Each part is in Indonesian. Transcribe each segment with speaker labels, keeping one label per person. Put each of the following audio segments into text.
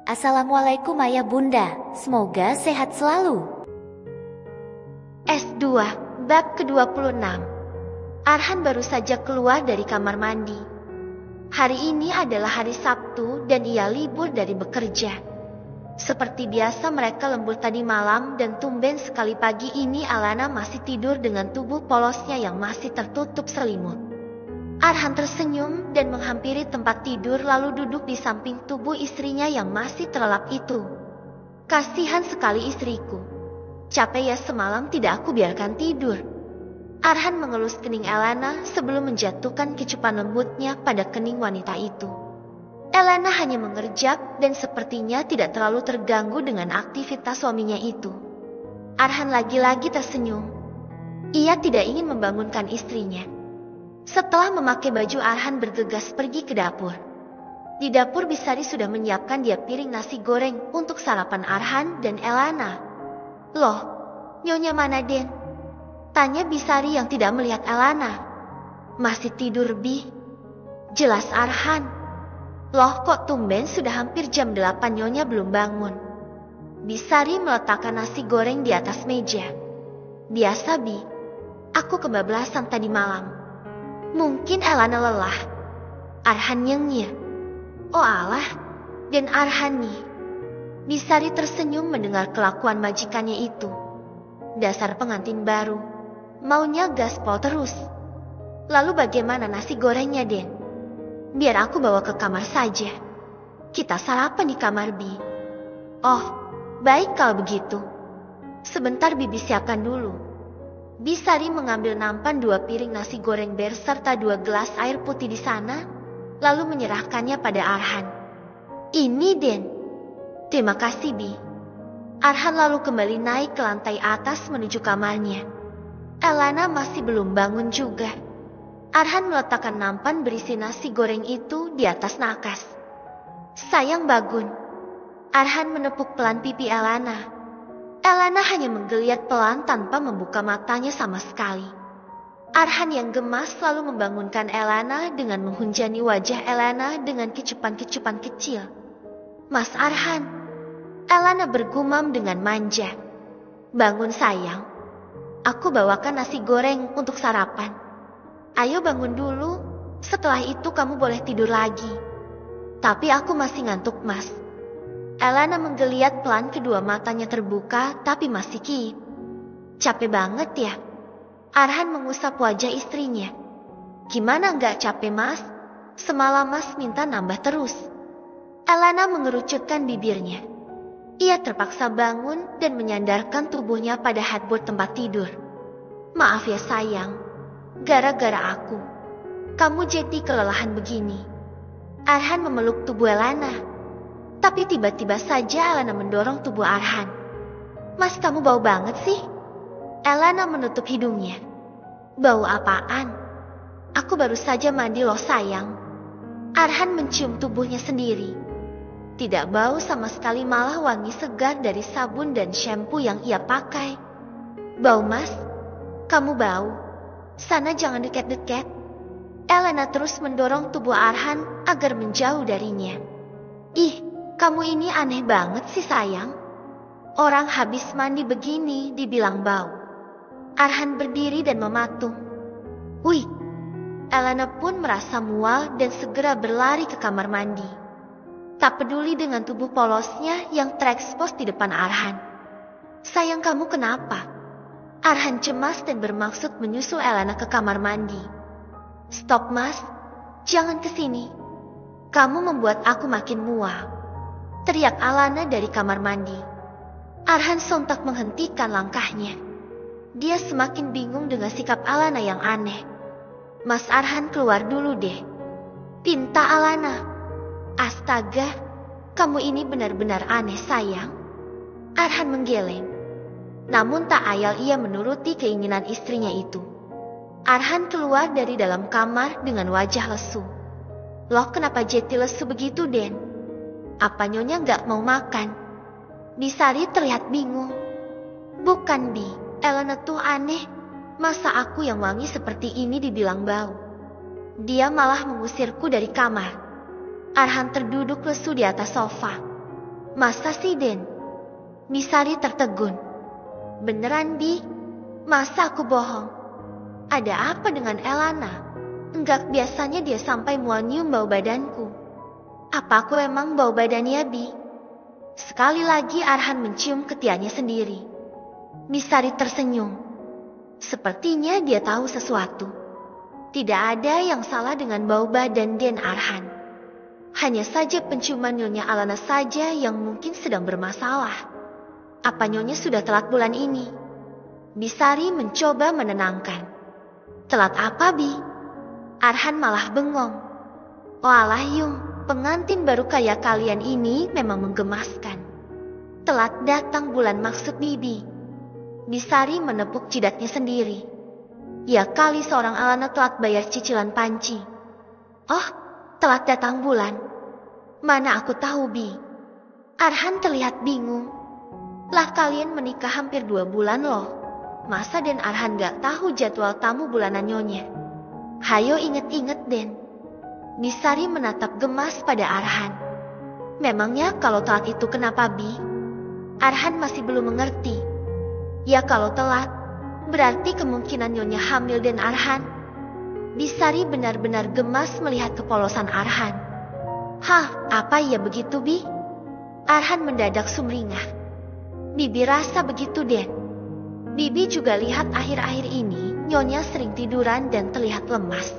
Speaker 1: Assalamualaikum ayah bunda, semoga sehat selalu.
Speaker 2: S2, bab ke-26. Arhan baru saja keluar dari kamar mandi. Hari ini adalah hari Sabtu dan ia libur dari bekerja. Seperti biasa mereka lembur tadi malam dan tumben sekali pagi ini Alana masih tidur dengan tubuh polosnya yang masih tertutup selimut. Arhan tersenyum dan menghampiri tempat tidur lalu duduk di samping tubuh istrinya yang masih terlelap itu. Kasihan sekali istriku. Capek ya semalam tidak aku biarkan tidur. Arhan mengelus kening Alana sebelum menjatuhkan kecupan lembutnya pada kening wanita itu. Alana hanya mengerjap dan sepertinya tidak terlalu terganggu dengan aktivitas suaminya itu. Arhan lagi-lagi tersenyum. Ia tidak ingin membangunkan istrinya. Setelah memakai baju, Arhan bergegas pergi ke dapur. Di dapur Bisari sudah menyiapkan dia piring nasi goreng untuk sarapan Arhan dan Alana. Loh, Nyonya mana Den? Tanya Bisari yang tidak melihat Alana. Masih tidur Bi? Jelas Arhan. Loh kok tumben sudah hampir jam 8 Nyonya belum bangun? Bisari meletakkan nasi goreng di atas meja. Biasa Bi, aku kebablasan tadi malam. Mungkin Alana lelah. Arhan nyengir. Oh alah, dan Arhan nih. Bisari tersenyum mendengar kelakuan majikannya itu. Dasar pengantin baru, maunya gaspol terus. Lalu bagaimana nasi gorengnya Den? Biar aku bawa ke kamar saja. Kita sarapan di kamar Bi. Oh, baik kalau begitu. Sebentar Bibi siapkan dulu. Bisari mengambil nampan 2 piring nasi goreng berserta 2 gelas air putih di sana, lalu menyerahkannya pada Arhan. Ini Den. Terima kasih Bi. Arhan lalu kembali naik ke lantai atas menuju kamarnya. Alana masih belum bangun juga. Arhan meletakkan nampan berisi nasi goreng itu di atas nakas. Sayang Bagun. Arhan menepuk pelan pipi Alana. Alana hanya menggeliat pelan tanpa membuka matanya sama sekali. Arhan yang gemas lalu membangunkan Alana dengan menghunjani wajah Alana dengan kecupan-kecupan kecil. Mas Arhan. Alana bergumam dengan manja. Bangun sayang. Aku bawakan nasi goreng untuk sarapan. Ayo bangun dulu, setelah itu kamu boleh tidur lagi. Tapi aku masih ngantuk mas. Alana menggeliat pelan, kedua matanya terbuka tapi masih kiip. Capek banget ya? Arhan mengusap wajah istrinya. Gimana nggak capek mas? Semalam mas minta nambah terus. Alana mengerucutkan bibirnya. Ia terpaksa bangun dan menyandarkan tubuhnya pada headboard tempat tidur. Maaf ya sayang, gara-gara aku kamu jadi kelelahan begini. Arhan memeluk tubuh Alana. Tapi tiba-tiba saja Alana mendorong tubuh Arhan. Mas kamu bau banget sih. Alana menutup hidungnya. Bau apaan? Aku baru saja mandi loh sayang. Arhan mencium tubuhnya sendiri. Tidak bau sama sekali, malah wangi segar dari sabun dan shampoo yang ia pakai. Bau mas? Kamu bau. Sana jangan dekat-dekat. Alana terus mendorong tubuh Arhan agar menjauh darinya. Ih, kamu ini aneh banget sih sayang. Orang habis mandi begini dibilang bau. Arhan berdiri dan mematung. Wih. Alana pun merasa mual dan segera berlari ke kamar mandi. Tak peduli dengan tubuh polosnya yang terekspos di depan Arhan. Sayang kamu kenapa? Arhan cemas dan bermaksud menyusul Alana ke kamar mandi. Stop mas, jangan kesini. Kamu membuat aku makin mual. Teriak Alana dari kamar mandi. Arhan sontak menghentikan langkahnya. Dia semakin bingung dengan sikap Alana yang aneh. Mas Arhan keluar dulu deh. Pinta Alana. Astaga, kamu ini benar-benar aneh sayang. Arhan menggeleng. Namun tak ayal ia menuruti keinginan istrinya itu. Arhan keluar dari dalam kamar dengan wajah lesu. Loh kenapa Jeti lesu begitu Den? Apa Nyonya nggak mau makan? Bisari terlihat bingung. Bukan Bi, Alana tuh aneh. Masa aku yang wangi seperti ini dibilang bau? Dia malah mengusirku dari kamar. Arhan terduduk lesu di atas sofa. Masa sih, Den? Bisari tertegun. Beneran, Bi? Masa aku bohong? Ada apa dengan Elana? Enggak, biasanya dia sampai mau nyium bau badanku. Apa aku emang bau badannya, Bi? Sekali lagi Arhan mencium ketiaknya sendiri. Bisari tersenyum. Sepertinya dia tahu sesuatu. Tidak ada yang salah dengan bau badan Den Arhan. Hanya saja penciuman Nyonya Alana saja yang mungkin sedang bermasalah. Apa Nyonya sudah telat bulan ini? Bisari mencoba menenangkan. Telat apa, Bi? Arhan malah bengong. Walah Yung, pengantin baru kayak kalian ini memang menggemaskan. Telat datang bulan maksud Bibi. Bisari menepuk jidatnya sendiri. Ya kali seorang Alana telat bayar cicilan panci. Oh, telat datang bulan. Mana aku tahu, Bi. Arhan terlihat bingung. Lah kalian menikah hampir 2 bulan loh. Masa Den Arhan gak tahu jadwal tamu bulanan Nyonya? Hayo inget-inget, Den. Bisari menatap gemas pada Arhan. Memangnya kalau telat itu kenapa, Bi? Arhan masih belum mengerti. Ya kalau telat, berarti kemungkinan Nyonya hamil Den Arhan. Bisari benar-benar gemas melihat kepolosan Arhan. Hah, apa ya begitu, Bi? Arhan mendadak sumringah. Bibi rasa begitu, Den. Bibi juga lihat akhir-akhir ini Nyonya sering tiduran dan terlihat lemas.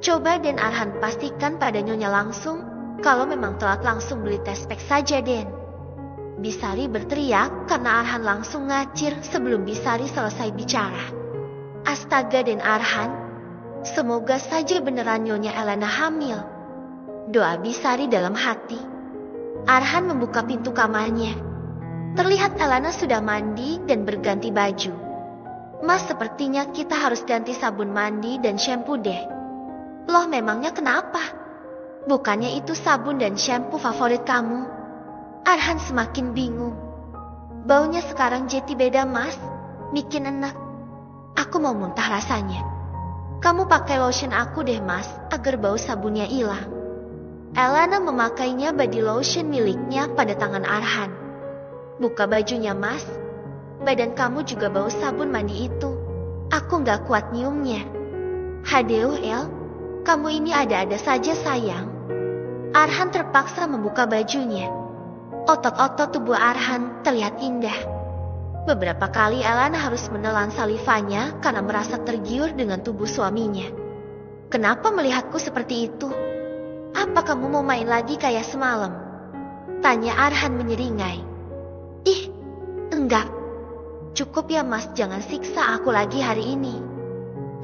Speaker 2: Coba Den Arhan pastikan pada Nyonya langsung. Kalau memang telat langsung beli tes pack saja, Den. Bisari berteriak karena Arhan langsung ngacir sebelum Bisari selesai bicara. Astaga Den Arhan, semoga saja beneran Nyonya Elana hamil. Doa Bisari dalam hati. Arhan membuka pintu kamarnya. Terlihat Elana sudah mandi dan berganti baju. Mas, sepertinya kita harus ganti sabun mandi dan shampoo deh. Loh, memangnya kenapa? Bukannya itu sabun dan shampoo favorit kamu? Arhan semakin bingung. Baunya sekarang jadi beda, Mas. Bikin enak. Aku mau muntah rasanya. Kamu pakai lotion aku deh, Mas, agar bau sabunnya hilang. Elana memakainya body lotion miliknya pada tangan Arhan. Buka bajunya, Mas. Badan kamu juga bau sabun mandi itu. Aku gak kuat nyiumnya. Hadeuh El, kamu ini ada-ada saja sayang. Arhan terpaksa membuka bajunya. Otot-otot tubuh Arhan terlihat indah. Beberapa kali Elana harus menelan salivanya karena merasa tergiur dengan tubuh suaminya. Kenapa melihatku seperti itu? Apa kamu mau main lagi kayak semalam? Tanya Arhan menyeringai. Ih, enggak. Cukup ya, Mas, jangan siksa aku lagi hari ini.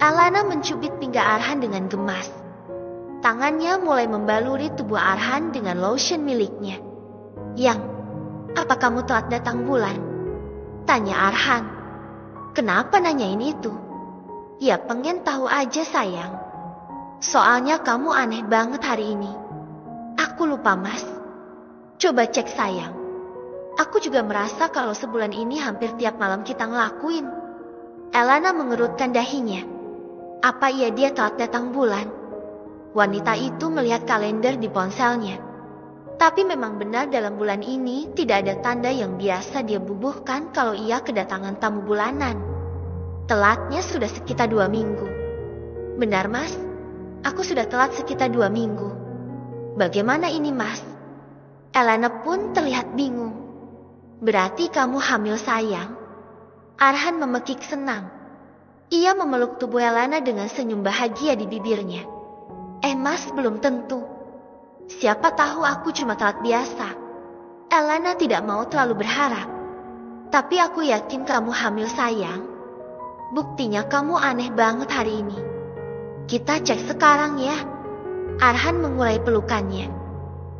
Speaker 2: Elana mencubit pinggang Arhan dengan gemas. Tangannya mulai membaluri tubuh Arhan dengan lotion miliknya. Yang, apa kamu telat datang bulan? Tanya Arhan. Kenapa nanyain itu? Ya pengen tahu aja sayang. Soalnya kamu aneh banget hari ini. Aku lupa, Mas. Coba cek sayang. Aku juga merasa kalau sebulan ini hampir tiap malam kita ngelakuin. Elana mengerutkan dahinya. Apa iya dia telat datang bulan? Wanita itu melihat kalender di ponselnya. Tapi memang benar dalam bulan ini tidak ada tanda yang biasa dia bubuhkan kalau ia kedatangan tamu bulanan. Telatnya sudah sekitar 2 minggu. Benar, Mas? Aku sudah telat sekitar 2 minggu. Bagaimana ini, Mas? Elana pun terlihat bingung. Berarti kamu hamil, sayang? Arhan memekik senang. Ia memeluk tubuh Elana dengan senyum bahagia di bibirnya. Mas, belum tentu. Siapa tahu aku cuma telat biasa. Elana tidak mau terlalu berharap. Tapi aku yakin kamu hamil, sayang. Buktinya kamu aneh banget hari ini. Kita cek sekarang ya. Arhan mengurai pelukannya.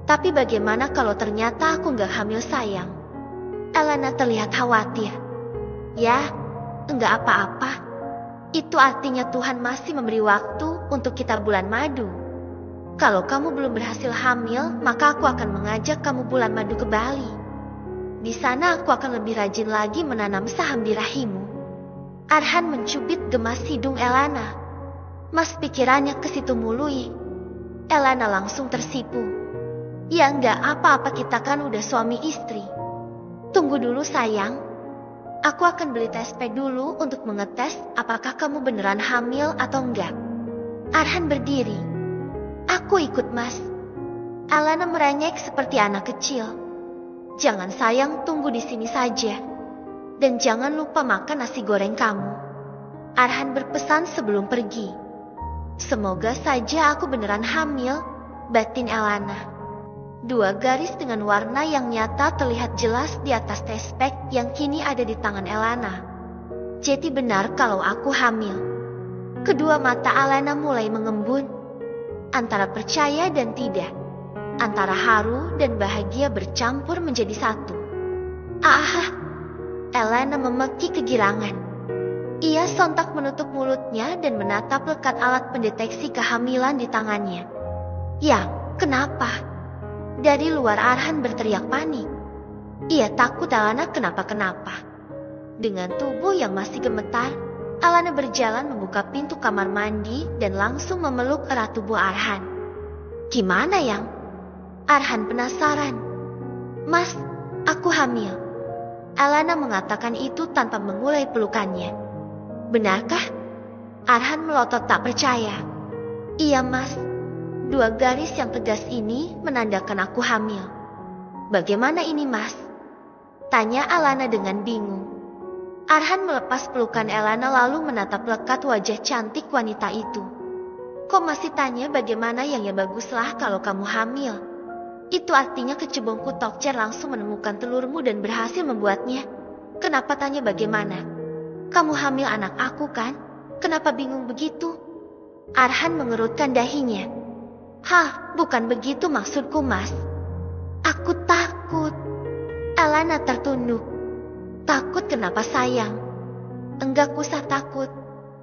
Speaker 2: Tapi bagaimana kalau ternyata aku gak hamil, sayang? Elana terlihat khawatir. Ya, enggak apa-apa. Itu artinya Tuhan masih memberi waktu untuk kita bulan madu. Kalau kamu belum berhasil hamil, maka aku akan mengajak kamu bulan madu ke Bali. Di sana aku akan lebih rajin lagi menanam saham di rahimmu. Arhan mencubit gemas hidung Elana. Mas pikirannya ke situ mului. Elana langsung tersipu. Ya enggak apa-apa, kita kan udah suami istri. Tunggu dulu sayang. Aku akan beli tes P dulu untuk mengetes apakah kamu beneran hamil atau enggak. Arhan berdiri. Aku ikut mas. Elana merengek seperti anak kecil. Jangan sayang, tunggu di sini saja. Dan jangan lupa makan nasi goreng kamu. Arhan berpesan sebelum pergi. Semoga saja aku beneran hamil, batin Elana. 2 garis dengan warna yang nyata terlihat jelas di atas tespek yang kini ada di tangan Elana. Jadi benar kalau aku hamil. Kedua mata Elana mulai mengembun. Antara percaya dan tidak. Antara haru dan bahagia bercampur menjadi satu. Ah! Elana memeki kegirangan. Ia sontak menutup mulutnya dan menatap lekat alat pendeteksi kehamilan di tangannya. Ya, kenapa? Dari luar Arhan berteriak panik. Ia takut Elana kenapa-kenapa. Dengan tubuh yang masih gemetar, Elana berjalan membuka pintu kamar mandi dan langsung memeluk erat tubuh Arhan. Gimana yang? Arhan penasaran. Mas, aku hamil. Elana mengatakan itu tanpa mengulai pelukannya. Benarkah? Arhan melotot tak percaya. Iya mas. 2 garis yang tegas ini menandakan aku hamil. Bagaimana ini mas? Tanya Elana dengan bingung. Arhan melepas pelukan Elana lalu menatap lekat wajah cantik wanita itu. Kok masih tanya bagaimana yang ya baguslah kalau kamu hamil. Itu artinya kecebongku Tokcer langsung menemukan telurmu dan berhasil membuatnya. Kenapa tanya bagaimana? Kamu hamil anak aku kan? Kenapa bingung begitu? Arhan mengerutkan dahinya. Hah, bukan begitu maksudku mas. Aku takut. Elana tertunduk. Takut kenapa sayang? Enggak usah takut.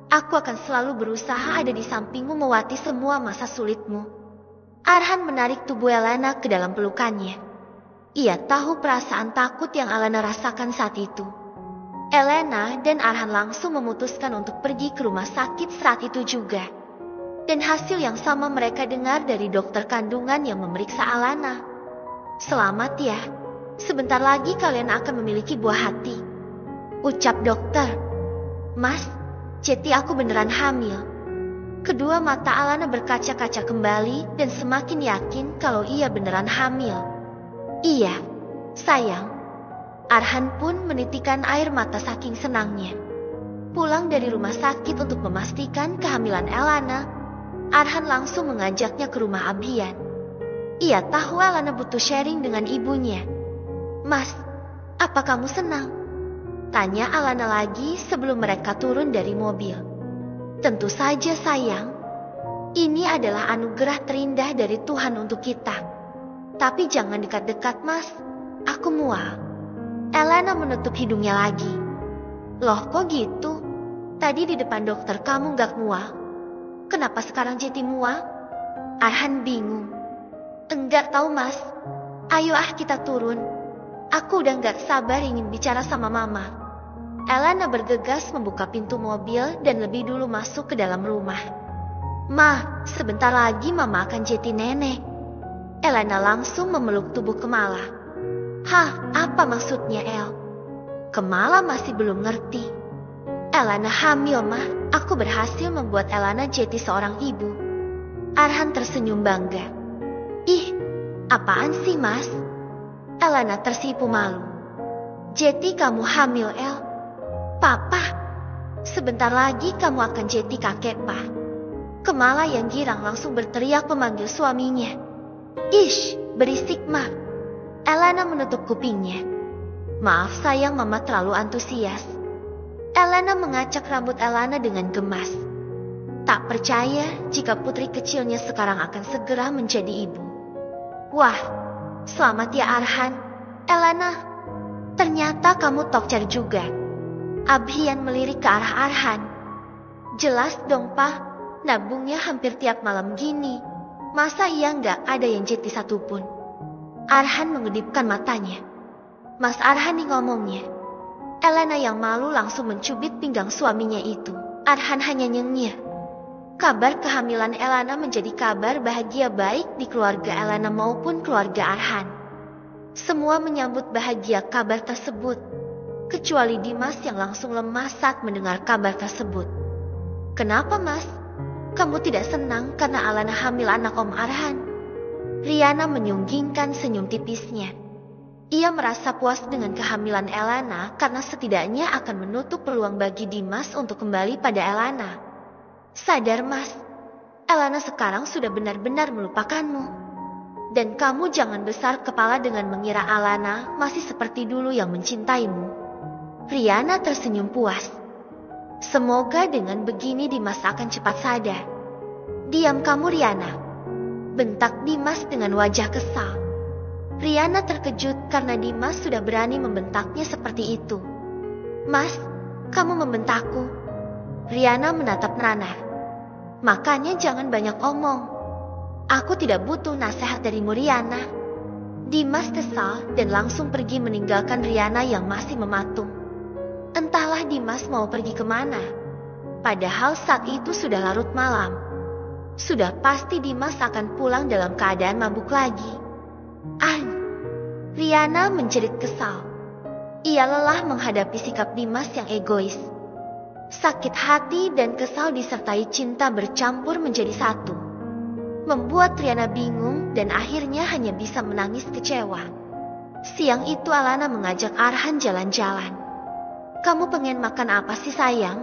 Speaker 2: Aku akan selalu berusaha ada di sampingmu melewati semua masa sulitmu. Arhan menarik tubuh Elana ke dalam pelukannya. Ia tahu perasaan takut yang Elana rasakan saat itu. Elana dan Arhan langsung memutuskan untuk pergi ke rumah sakit saat itu juga. Dan hasil yang sama mereka dengar dari dokter kandungan yang memeriksa Elana. Selamat ya, sebentar lagi kalian akan memiliki buah hati. Ucap dokter. Mas, jadi aku beneran hamil. Kedua mata Elana berkaca-kaca kembali dan semakin yakin kalau ia beneran hamil. Iya, sayang. Arhan pun menitikan air mata saking senangnya. Pulang dari rumah sakit untuk memastikan kehamilan Elana, Arhan langsung mengajaknya ke rumah Abian. Ia tahu Elana butuh sharing dengan ibunya. Mas, apa kamu senang? Tanya Elana lagi sebelum mereka turun dari mobil. Tentu saja sayang. Ini adalah anugerah terindah dari Tuhan untuk kita. Tapi jangan dekat-dekat mas, aku mual. Elana menutup hidungnya lagi. Loh kok gitu? Tadi di depan dokter kamu gak mual. Kenapa sekarang jadi mual? Arhan bingung. Enggak tahu mas. Ayo kita turun. Aku udah gak sabar ingin bicara sama mama. Elana bergegas membuka pintu mobil dan lebih dulu masuk ke dalam rumah. Ma, sebentar lagi mama akan jadi nenek. Elana langsung memeluk tubuh Kemala. Hah, apa maksudnya El? Kemala masih belum ngerti. Elana hamil mah, aku berhasil membuat Elana jadi seorang ibu. Arhan tersenyum bangga. Ih, apaan sih mas? Elana tersipu malu. Jadi kamu hamil El? Papa, sebentar lagi kamu akan jadi kakek pa. Kemala yang girang langsung berteriak memanggil suaminya. Ish, berisik mah. Elana menutup kupingnya. Maaf sayang mama terlalu antusias. Elana mengacak rambut Elana dengan gemas. Tak percaya jika putri kecilnya sekarang akan segera menjadi ibu. Wah, selamat ya Arhan. Elana, ternyata kamu Tokcer juga. Abhian melirik ke arah Arhan. Jelas dong pa, nabungnya hampir tiap malam gini. Masa iya nggak ada yang jadi satupun? Arhan mengedipkan matanya. Mas Arhan nih ngomongnya. Elena yang malu langsung mencubit pinggang suaminya itu. Arhan hanya nyengir. Kabar kehamilan Elena menjadi kabar bahagia baik di keluarga Elena maupun keluarga Arhan. Semua menyambut bahagia kabar tersebut, kecuali Dimas yang langsung lemas saat mendengar kabar tersebut. "Kenapa, Mas? Kamu tidak senang karena Elena hamil anak Om Arhan?" Riana menyunggingkan senyum tipisnya. Ia merasa puas dengan kehamilan Elena karena setidaknya akan menutup peluang bagi Dimas untuk kembali pada Elena. "Sadar, Mas, Elena sekarang sudah benar-benar melupakanmu. Dan kamu jangan besar kepala dengan mengira Elena masih seperti dulu yang mencintaimu." Riana tersenyum puas. Semoga dengan begini Dimas akan cepat sadar. "Diam kamu, Riana," bentak Dimas dengan wajah kesal. Riana terkejut karena Dimas sudah berani membentaknya seperti itu. "Mas, kamu membentakku?" Riana menatap Rana. "Makanya jangan banyak omong. Aku tidak butuh nasihat darimu, Riana." Dimas kesal dan langsung pergi meninggalkan Riana yang masih mematung. Entahlah Dimas mau pergi kemana. Padahal saat itu sudah larut malam. Sudah pasti Dimas akan pulang dalam keadaan mabuk lagi. Riana menjerit kesal. Ia lelah menghadapi sikap Dimas yang egois. Sakit hati dan kesal disertai cinta bercampur menjadi satu. Membuat Riana bingung dan akhirnya hanya bisa menangis kecewa. Siang itu Alana mengajak Arhan jalan-jalan. "Kamu pengen makan apa sih, sayang?"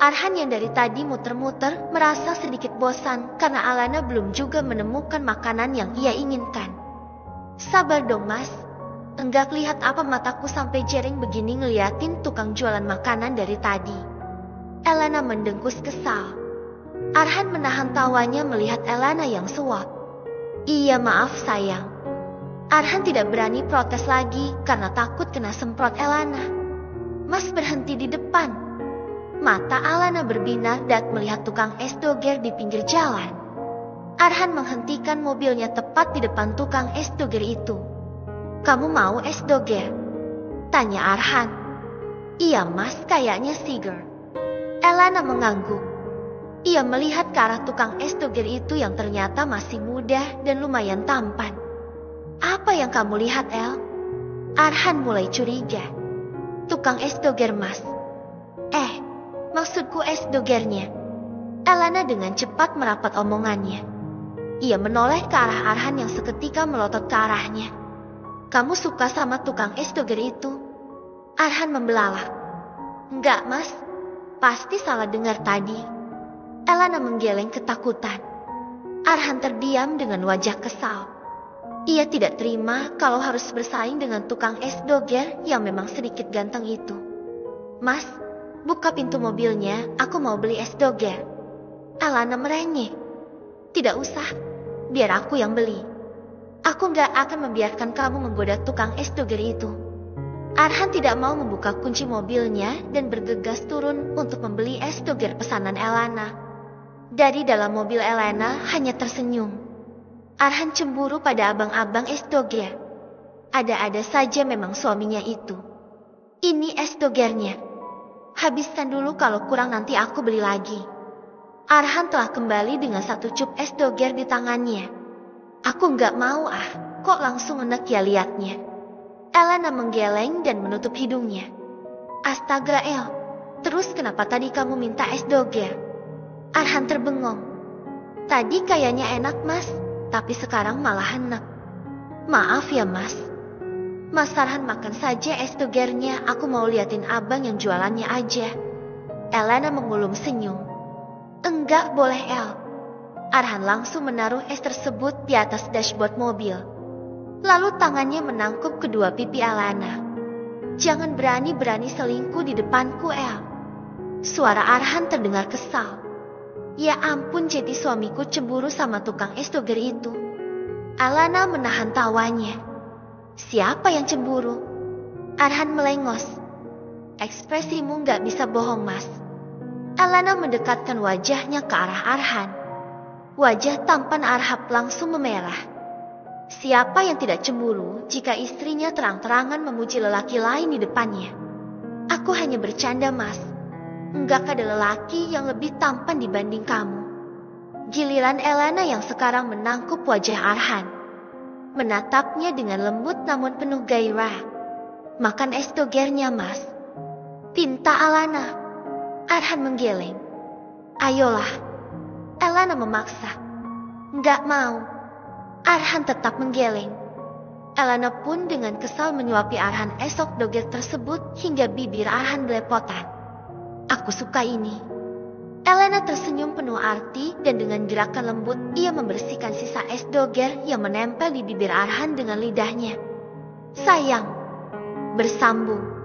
Speaker 2: Arhan yang dari tadi muter-muter merasa sedikit bosan karena Alana belum juga menemukan makanan yang ia inginkan. "Sabar dong, Mas. Enggak lihat apa mataku sampai jering begini ngeliatin tukang jualan makanan dari tadi." Elena mendengkus kesal. Arhan menahan tawanya melihat Elena yang suap. "Iya, maaf sayang." Arhan tidak berani protes lagi karena takut kena semprot Elena. "Mas, berhenti di depan." Mata Elena berbinar dan melihat tukang es doger di pinggir jalan. Arhan menghentikan mobilnya tepat di depan tukang es doger itu. "Kamu mau es doger?" tanya Arhan. "Iya, Mas, kayaknya seger." Elena mengangguk. Ia melihat ke arah tukang es doger itu yang ternyata masih muda dan lumayan tampan. "Apa yang kamu lihat, El?" Arhan mulai curiga. "Tukang es doger, Mas." Maksudku es dogernya." Elena dengan cepat merapat omongannya. Ia menoleh ke arah Arhan yang seketika melotot ke arahnya. "Kamu suka sama tukang es doger itu?" Arhan membelalak. "Enggak, Mas. Pasti salah dengar tadi." Elena menggeleng ketakutan. Arhan terdiam dengan wajah kesal. Ia tidak terima kalau harus bersaing dengan tukang es doger yang memang sedikit ganteng itu. "Mas, buka pintu mobilnya, aku mau beli es doger." Elena merengek. "Tidak usah, biar aku yang beli. Aku gak akan membiarkan kamu menggoda tukang es doger itu." Arhan tidak mau membuka kunci mobilnya dan bergegas turun untuk membeli es doger pesanan Elena. Dari dalam mobil Elena hanya tersenyum. Arhan cemburu pada abang-abang es doger. Ada-ada saja memang suaminya itu. "Ini es dogernya. Habiskan dulu, kalau kurang nanti aku beli lagi." Arhan telah kembali dengan satu cup es doger di tangannya. "Aku nggak mau kok langsung enek ya liatnya." Elena menggeleng dan menutup hidungnya. "Astaga, El, terus kenapa tadi kamu minta es doger?" Arhan terbengong. "Tadi kayaknya enak, Mas, tapi sekarang malah enek." "Maaf ya, Mas. Mas Arhan makan saja es dogernya, aku mau liatin abang yang jualannya aja." Elena mengulum senyum. "Enggak boleh, El." Arhan langsung menaruh es tersebut di atas dashboard mobil. Lalu tangannya menangkup kedua pipi Elena. "Jangan berani-berani selingkuh di depanku, El." Suara Arhan terdengar kesal. "Ya ampun, jadi suamiku cemburu sama tukang es doger itu." Elena menahan tawanya. "Siapa yang cemburu?" Arhan melengos. "Ekspresimu gak bisa bohong, Mas." Elena mendekatkan wajahnya ke arah Arhan. Wajah tampan Arhan langsung memerah. Siapa yang tidak cemburu jika istrinya terang-terangan memuji lelaki lain di depannya? Aku hanya bercanda, Mas. Enggak ada lelaki yang lebih tampan dibanding kamu. Giliran Elena yang sekarang menangkup wajah Arhan. Menatapnya dengan lembut namun penuh gairah. Makan es dogernya, Mas. Pinta Alana. Arhan menggeleng. Ayolah. Elena memaksa. Enggak mau. Arhan tetap menggeleng. Elena pun dengan kesal menyuapi Arhan esok doger tersebut hingga bibir Arhan belepotan. Aku suka ini. Elena tersenyum penuh arti dan dengan gerakan lembut ia membersihkan sisa es doger yang menempel di bibir Arhan dengan lidahnya. Sayang. Bersambung.